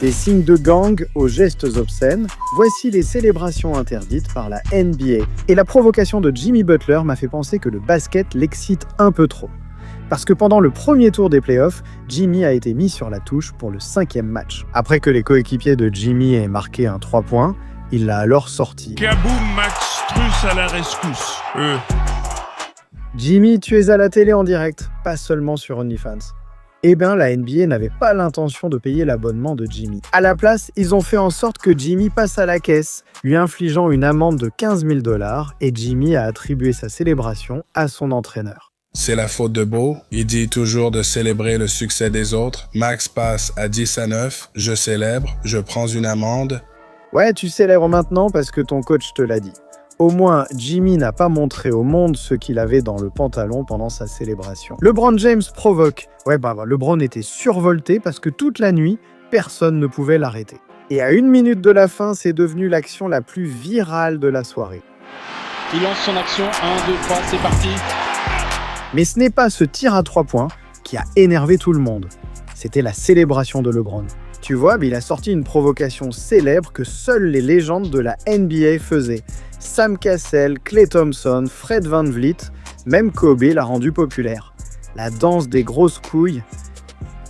Des signes de gang aux gestes obscènes, voici les célébrations interdites par la NBA. Et la provocation de Jimmy Butler m'a fait penser que le basket l'excite un peu trop. Parce que pendant le premier tour des playoffs, Jimmy a été mis sur la touche pour le 5e match. Après que les coéquipiers de Jimmy aient marqué un 3 points, il l'a alors sorti. Kaboom, Max Truss à la rescousse. Jimmy, tu es à la télé en direct, pas seulement sur OnlyFans. Eh bien, la NBA n'avait pas l'intention de payer l'abonnement de Jimmy. À la place, ils ont fait en sorte que Jimmy passe à la caisse, lui infligeant une amende de 15 000 $, et Jimmy a attribué sa célébration à son entraîneur. C'est la faute de Beau. Il dit toujours de célébrer le succès des autres. Max passe à 10-9. Je célèbre. Je prends une amende. Ouais, tu célèbres maintenant parce que ton coach te l'a dit. Au moins, Jimmy n'a pas montré au monde ce qu'il avait dans le pantalon pendant sa célébration. LeBron James provoque. LeBron était survolté parce que toute la nuit, personne ne pouvait l'arrêter. Et à 1 minute de la fin, c'est devenu l'action la plus virale de la soirée. Il lance son action, 1, 2, 3, c'est parti. Mais ce n'est pas ce tir à 3 points qui a énervé tout le monde. C'était la célébration de LeBron. Tu vois, il a sorti une provocation célèbre que seules les légendes de la NBA faisaient. Sam Cassell, Klay Thompson, Fred VanVleet, même Kobe l'a rendu populaire. La danse des grosses couilles.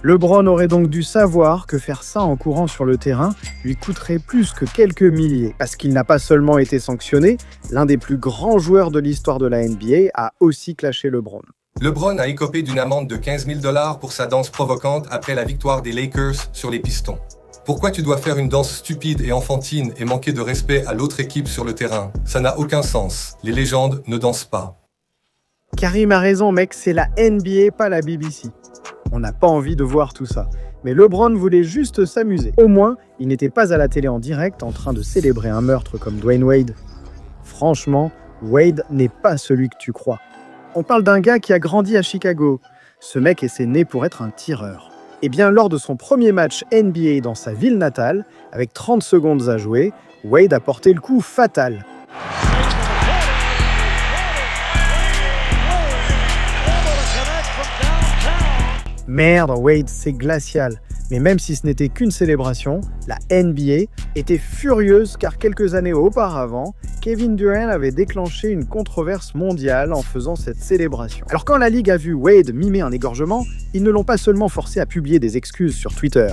LeBron aurait donc dû savoir que faire ça en courant sur le terrain lui coûterait plus que quelques milliers. Parce qu'il n'a pas seulement été sanctionné, l'un des plus grands joueurs de l'histoire de la NBA a aussi clashé LeBron. LeBron a écopé d'une amende de 15 000 $ pour sa danse provocante après la victoire des Lakers sur les Pistons. Pourquoi tu dois faire une danse stupide et enfantine et manquer de respect à l'autre équipe sur le terrain? Ça n'a aucun sens. Les légendes ne dansent pas. Karim a raison, mec, c'est la NBA, pas la BBC. On n'a pas envie de voir tout ça. Mais LeBron voulait juste s'amuser. Au moins, il n'était pas à la télé en direct en train de célébrer un meurtre comme Dwayne Wade. Franchement, Wade n'est pas celui que tu crois. On parle d'un gars qui a grandi à Chicago. Ce mec est né pour être un tireur. Eh bien, lors de son premier match NBA dans sa ville natale, avec 30 secondes à jouer, Wade a porté le coup fatal. Merde, Wade, c'est glacial. Mais même si ce n'était qu'une célébration, la NBA était furieuse car quelques années auparavant, Kevin Durant avait déclenché une controverse mondiale en faisant cette célébration. Alors quand la Ligue a vu Wade mimer un égorgement, ils ne l'ont pas seulement forcé à publier des excuses sur Twitter.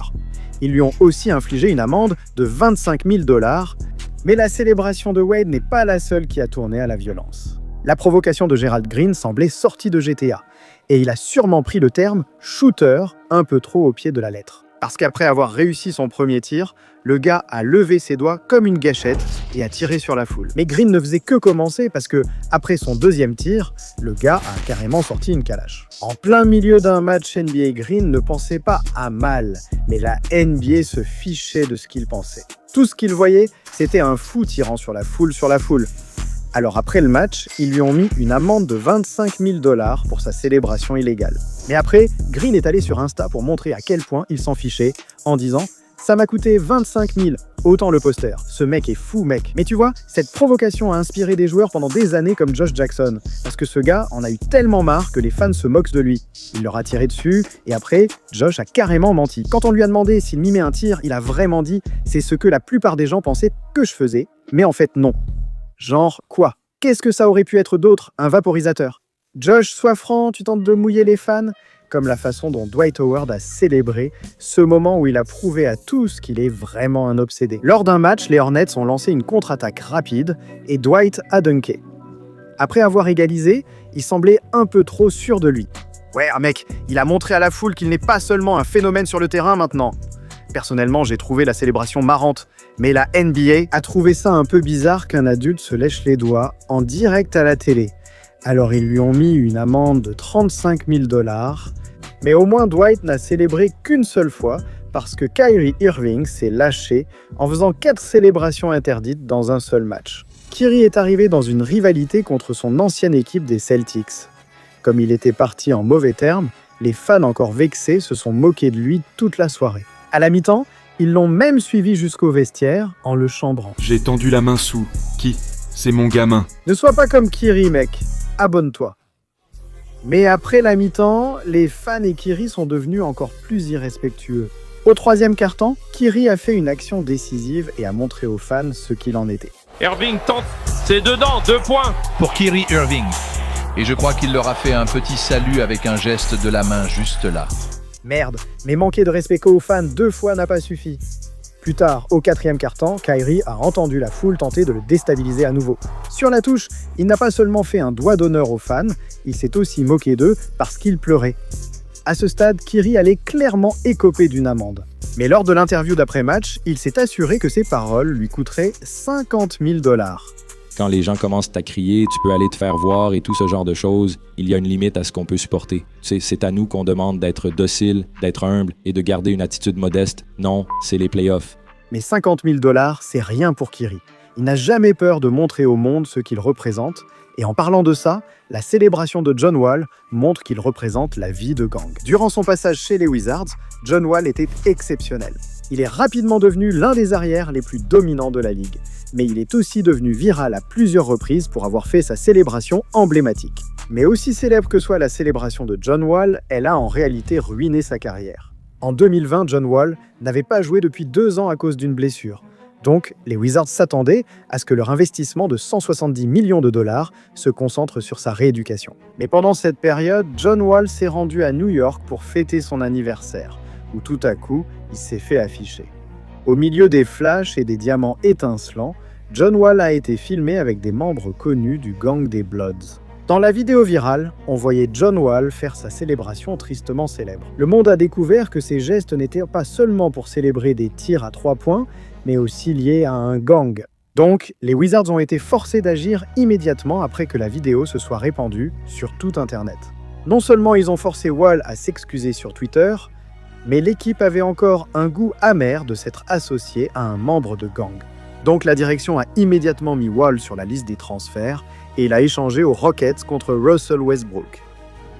Ils lui ont aussi infligé une amende de 25 000 $. Mais la célébration de Wade n'est pas la seule qui a tourné à la violence. La provocation de Gerald Green semblait sortie de GTA. Et il a sûrement pris le terme « shooter » un peu trop au pied de la lettre. Parce qu'après avoir réussi son premier tir, le gars a levé ses doigts comme une gâchette et a tiré sur la foule. Mais Green ne faisait que commencer parce que, après son deuxième tir, le gars a carrément sorti une calache. En plein milieu d'un match NBA, Green ne pensait pas à mal, mais la NBA se fichait de ce qu'il pensait. Tout ce qu'il voyait, c'était un fou tirant sur la foule. Alors après le match, ils lui ont mis une amende de 25 000 $ pour sa célébration illégale. Mais après, Green est allé sur Insta pour montrer à quel point il s'en fichait, en disant « Ça m'a coûté 25 000, autant le poster. Ce mec est fou, mec. » Mais tu vois, cette provocation a inspiré des joueurs pendant des années comme Josh Jackson. Parce que ce gars en a eu tellement marre que les fans se moquent de lui. Il leur a tiré dessus, et après, Josh a carrément menti. Quand on lui a demandé s'il mimait un tir, il a vraiment dit « C'est ce que la plupart des gens pensaient que je faisais. » Mais en fait, non. Genre quoi? Qu'est-ce que ça aurait pu être d'autre? Un vaporisateur? Josh, sois franc, tu tentes de mouiller les fans? Comme la façon dont Dwight Howard a célébré ce moment où il a prouvé à tous qu'il est vraiment un obsédé. Lors d'un match, les Hornets ont lancé une contre-attaque rapide et Dwight a dunké. Après avoir égalisé, il semblait un peu trop sûr de lui. Ouais, mec, il a montré à la foule qu'il n'est pas seulement un phénomène sur le terrain maintenant. Personnellement, j'ai trouvé la célébration marrante, mais la NBA a trouvé ça un peu bizarre qu'un adulte se lèche les doigts en direct à la télé. Alors ils lui ont mis une amende de 35 000 $, mais au moins Dwight n'a célébré qu'une seule fois parce que Kyrie Irving s'est lâché en faisant 4 célébrations interdites dans un seul match. Kyrie est arrivé dans une rivalité contre son ancienne équipe des Celtics. Comme il était parti en mauvais termes, les fans encore vexés se sont moqués de lui toute la soirée. À la mi-temps, ils l'ont même suivi jusqu'au vestiaire en le chambrant. J'ai tendu la main sous. Qui? C'est mon gamin. Ne sois pas comme Kyrie, mec. Abonne-toi. Mais après la mi-temps, les fans et Kyrie sont devenus encore plus irrespectueux. Au troisième quart-temps, Kyrie a fait une action décisive et a montré aux fans ce qu'il en était. Irving tente, c'est dedans, 2 points pour Kyrie Irving. Et je crois qu'il leur a fait un petit salut avec un geste de la main juste là. Merde, mais manquer de respect aux fans 2 fois n'a pas suffi. Plus tard, au quatrième quart-temps, Kyrie a entendu la foule tenter de le déstabiliser à nouveau. Sur la touche, il n'a pas seulement fait un doigt d'honneur aux fans, il s'est aussi moqué d'eux parce qu'ils pleuraient. À ce stade, Kyrie allait clairement écoper d'une amende. Mais lors de l'interview d'après-match, il s'est assuré que ses paroles lui coûteraient 50 000 $. Quand les gens commencent à crier, tu peux aller te faire voir et tout ce genre de choses, il y a une limite à ce qu'on peut supporter. C'est à nous qu'on demande d'être docile, d'être humble et de garder une attitude modeste. Non, c'est les playoffs. Mais 50 000 $, c'est rien pour Kyrie. Il n'a jamais peur de montrer au monde ce qu'il représente. Et en parlant de ça, la célébration de John Wall montre qu'il représente la vie de gang. Durant son passage chez les Wizards, John Wall était exceptionnel. Il est rapidement devenu l'un des arrières les plus dominants de la ligue. Mais il est aussi devenu viral à plusieurs reprises pour avoir fait sa célébration emblématique. Mais aussi célèbre que soit la célébration de John Wall, elle a en réalité ruiné sa carrière. En 2020, John Wall n'avait pas joué depuis 2 ans à cause d'une blessure. Donc, les Wizards s'attendaient à ce que leur investissement de 170 millions de $ se concentre sur sa rééducation. Mais pendant cette période, John Wall s'est rendu à New York pour fêter son anniversaire, où tout à coup, il s'est fait afficher. Au milieu des flashs et des diamants étincelants, John Wall a été filmé avec des membres connus du gang des Bloods. Dans la vidéo virale, on voyait John Wall faire sa célébration tristement célèbre. Le monde a découvert que ces gestes n'étaient pas seulement pour célébrer des tirs à 3 points, mais aussi liés à un gang. Donc, les Wizards ont été forcés d'agir immédiatement après que la vidéo se soit répandue sur tout Internet. Non seulement ils ont forcé Wall à s'excuser sur Twitter, mais l'équipe avait encore un goût amer de s'être associée à un membre de gang. Donc la direction a immédiatement mis Wall sur la liste des transferts et il a échangé aux Rockets contre Russell Westbrook.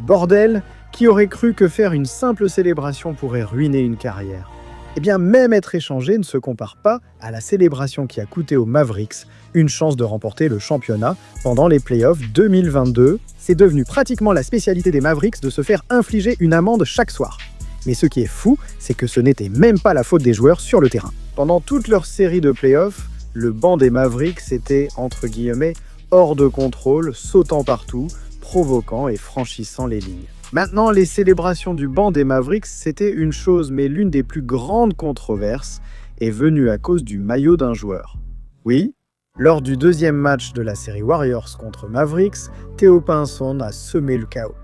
Bordel, qui aurait cru que faire une simple célébration pourrait ruiner une carrière? Eh bien, même être échangé ne se compare pas à la célébration qui a coûté aux Mavericks une chance de remporter le championnat pendant les playoffs 2022. C'est devenu pratiquement la spécialité des Mavericks de se faire infliger une amende chaque soir. Mais ce qui est fou, c'est que ce n'était même pas la faute des joueurs sur le terrain. Pendant toute leur série de playoffs, le banc des Mavericks était, entre guillemets, hors de contrôle, sautant partout, provoquant et franchissant les lignes. Maintenant, les célébrations du banc des Mavericks, c'était une chose, mais l'une des plus grandes controverses est venue à cause du maillot d'un joueur. Oui, lors du deuxième match de la série Warriors contre Mavericks, Theo Pinson a semé le chaos.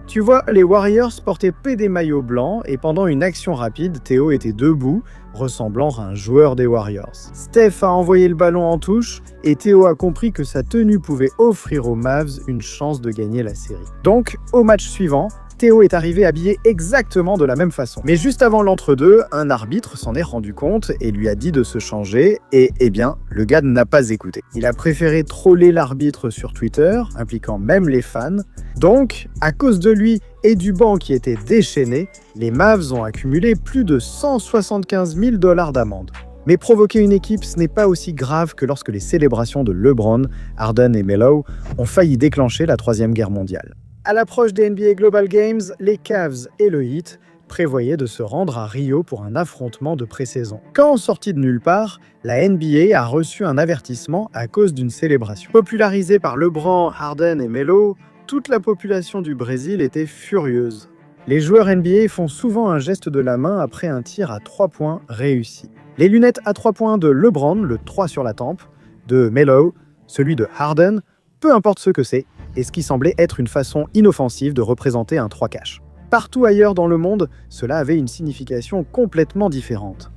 Tu vois, les Warriors portaient des maillots blancs et pendant une action rapide, Theo était debout, ressemblant à un joueur des Warriors. Steph a envoyé le ballon en touche et Theo a compris que sa tenue pouvait offrir aux Mavs une chance de gagner la série. Donc, au match suivant, Theo est arrivé habillé exactement de la même façon. Mais juste avant l'entre-deux, un arbitre s'en est rendu compte et lui a dit de se changer et, eh bien, le gars n'a pas écouté. Il a préféré troller l'arbitre sur Twitter, impliquant même les fans. Donc, à cause de lui et du banc qui était déchaîné, les Mavs ont accumulé plus de 175 000 $ d'amende. Mais provoquer une équipe, ce n'est pas aussi grave que lorsque les célébrations de LeBron, Harden et Melo ont failli déclencher la Troisième Guerre mondiale. À l'approche des NBA Global Games, les Cavs et le Heat prévoyaient de se rendre à Rio pour un affrontement de pré-saison. Quand, sorti de nulle part, la NBA a reçu un avertissement à cause d'une célébration. Popularisée par LeBron, Harden et Melo, toute la population du Brésil était furieuse. Les joueurs NBA font souvent un geste de la main après un tir à 3 points réussi. Les lunettes à 3 points de LeBron, le 3 sur la tempe, de Melo, celui de Harden, peu importe ce que c'est, et ce qui semblait être une façon inoffensive de représenter un 3 cash. Partout ailleurs dans le monde, cela avait une signification complètement différente.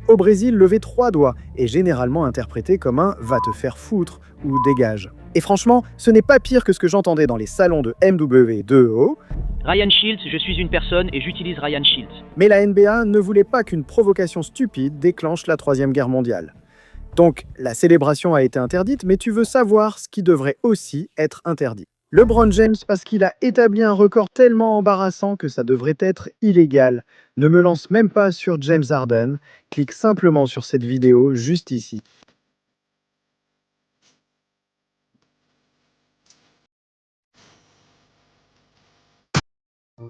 Au Brésil, lever 3 doigts est généralement interprété comme un « va te faire foutre » ou « dégage ». Et franchement, ce n'est pas pire que ce que j'entendais dans les salons de MW2O. Ryan Shields, je suis une personne et j'utilise Ryan Shields. Mais la NBA ne voulait pas qu'une provocation stupide déclenche la Troisième Guerre mondiale. Donc, la célébration a été interdite, mais tu veux savoir ce qui devrait aussi être interdit. LeBron James, parce qu'il a établi un record tellement embarrassant que ça devrait être illégal. Ne me lance même pas sur James Harden, clique simplement sur cette vidéo juste ici.